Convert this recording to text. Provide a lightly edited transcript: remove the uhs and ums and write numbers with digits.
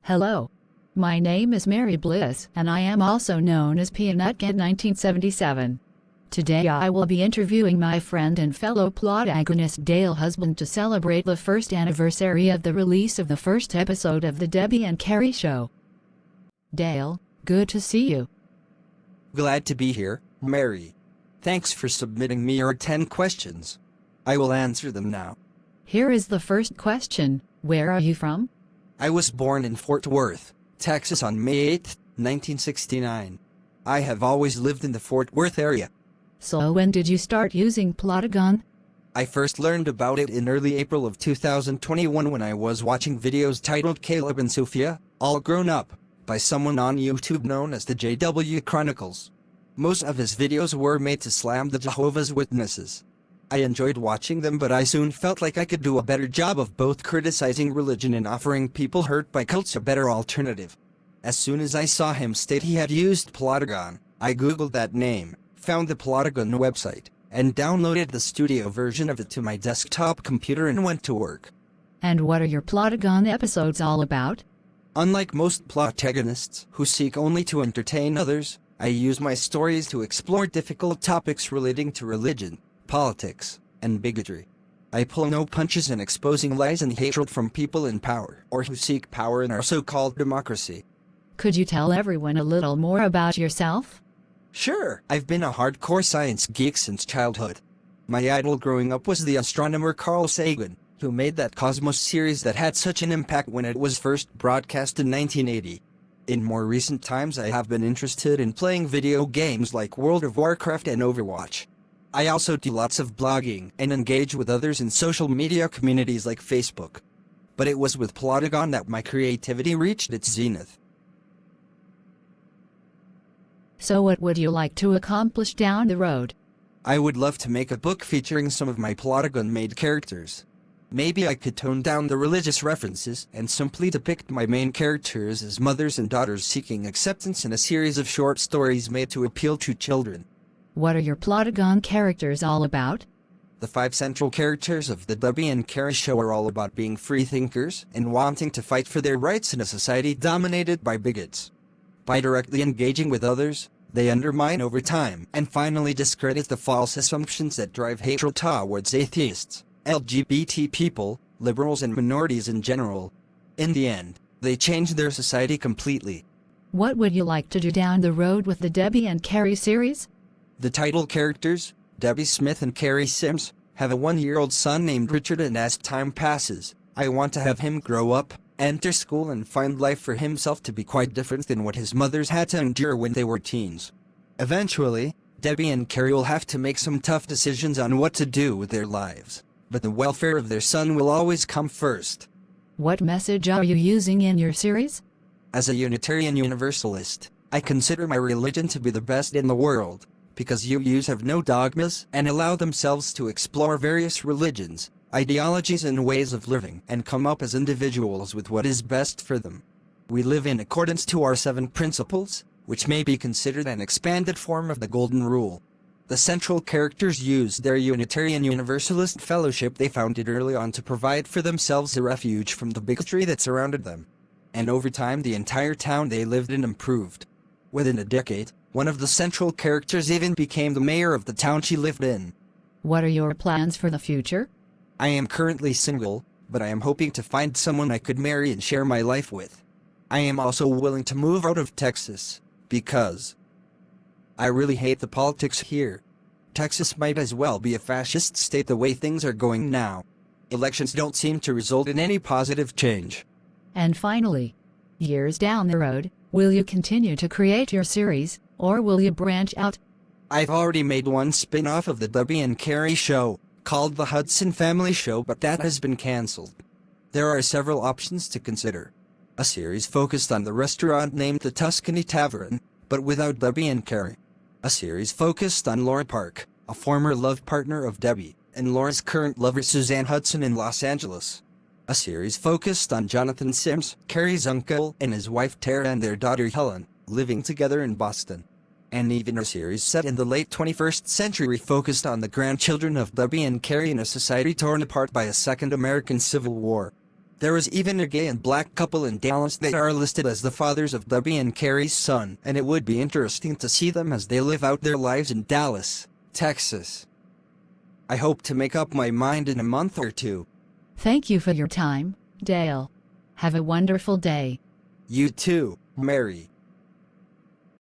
Hello. My name is Mary Bliss, and I am also known as Peanut Get 1977. Today I will be interviewing my friend and fellow protagonist Dale Husband to celebrate the first anniversary of the release of the first episode of the Debbie and Carrie Show. Dale, good to see you. Glad to be here, Mary. Thanks for submitting me your 10 questions. I will answer them now. Here is the first question. Where are you from? I was born in Fort Worth, Texas on May 8, 1969. I have always lived in the Fort Worth area. So when did you start using Plotagon? I first learned about it in early April of 2021 when I was watching videos titled Caleb and Sophia, All Grown Up, by someone on YouTube known as the JW Chronicles. Most of his videos were made to slam the Jehovah's Witnesses. I enjoyed watching them, but I soon felt like I could do a better job of both criticizing religion and offering people hurt by cults a better alternative. As soon as I saw him state he had used Plotagon, I googled that name, found the Plotagon website, and downloaded the studio version of it to my desktop computer and went to work. And what are your Plotagon episodes all about? Unlike most protagonists who seek only to entertain others, I use my stories to explore difficult topics relating to religion, politics, and bigotry. I pull no punches in exposing lies and hatred from people in power or who seek power in our so-called democracy. Could you tell everyone a little more about yourself? Sure, I've been a hardcore science geek since childhood. My idol growing up was the astronomer Carl Sagan, who made that Cosmos series that had such an impact when it was first broadcast in 1980. In more recent times I have been interested in playing video games like World of Warcraft and Overwatch. I also do lots of blogging and engage with others in social media communities like Facebook. But it was with Plotagon that my creativity reached its zenith. So what would you like to accomplish down the road? I would love to make a book featuring some of my Plotagon-made characters. Maybe I could tone down the religious references and simply depict my main characters as mothers and daughters seeking acceptance in a series of short stories made to appeal to children. What are your Plotagon characters all about? The 5 central characters of the Debbie and Carrie Show are all about being free thinkers and wanting to fight for their rights in a society dominated by bigots. By directly engaging with others, they undermine over time and finally discredit the false assumptions that drive hatred towards atheists, LGBT people, liberals and minorities in general. In the end, they change their society completely. What would you like to do down the road with the Debbie and Carrie series? The title characters, Debbie Smith and Carrie Sims, have a 1-year-old son named Richard, and as time passes, I want to have him grow up, enter school and find life for himself to be quite different than what his mothers had to endure when they were teens. Eventually, Debbie and Carrie will have to make some tough decisions on what to do with their lives, but the welfare of their son will always come first. What message are you using in your series? As a Unitarian Universalist, I consider my religion to be the best in the world, because UUs have no dogmas and allow themselves to explore various religions, ideologies and ways of living and come up as individuals with what is best for them. We live in accordance to our 7 principles, which may be considered an expanded form of the Golden Rule. The central characters use their Unitarian Universalist fellowship they founded early on to provide for themselves a refuge from the bigotry that surrounded them. And over time the entire town they lived in improved. Within a decade, one of the central characters even became the mayor of the town she lived in. What are your plans for the future? I am currently single, but I am hoping to find someone I could marry and share my life with. I am also willing to move out of Texas, because I really hate the politics here. Texas might as well be a fascist state the way things are going now. Elections don't seem to result in any positive change. And finally, years down the road, will you continue to create your series, or will you branch out? I've already made one spin-off of the Debbie and Carrie Show, called The Hudson Family Show, but that has been cancelled. There are several options to consider. A series focused on the restaurant named the Tuscany Tavern, but without Debbie and Carrie. A series focused on Laura Park, a former love partner of Debbie, and Laura's current lover Suzanne Hudson in Los Angeles. A series focused on Jonathan Sims, Carrie's uncle, and his wife Tara and their daughter Helen, living together in Boston. And even a series set in the late 21st century focused on the grandchildren of Debbie and Carrie in a society torn apart by a second American Civil War. There is even a gay and black couple in Dallas that are listed as the fathers of Debbie and Carrie's son, and it would be interesting to see them as they live out their lives in Dallas, Texas. I hope to make up my mind in a month or two. Thank you for your time, Dale. Have a wonderful day. You too, Mary.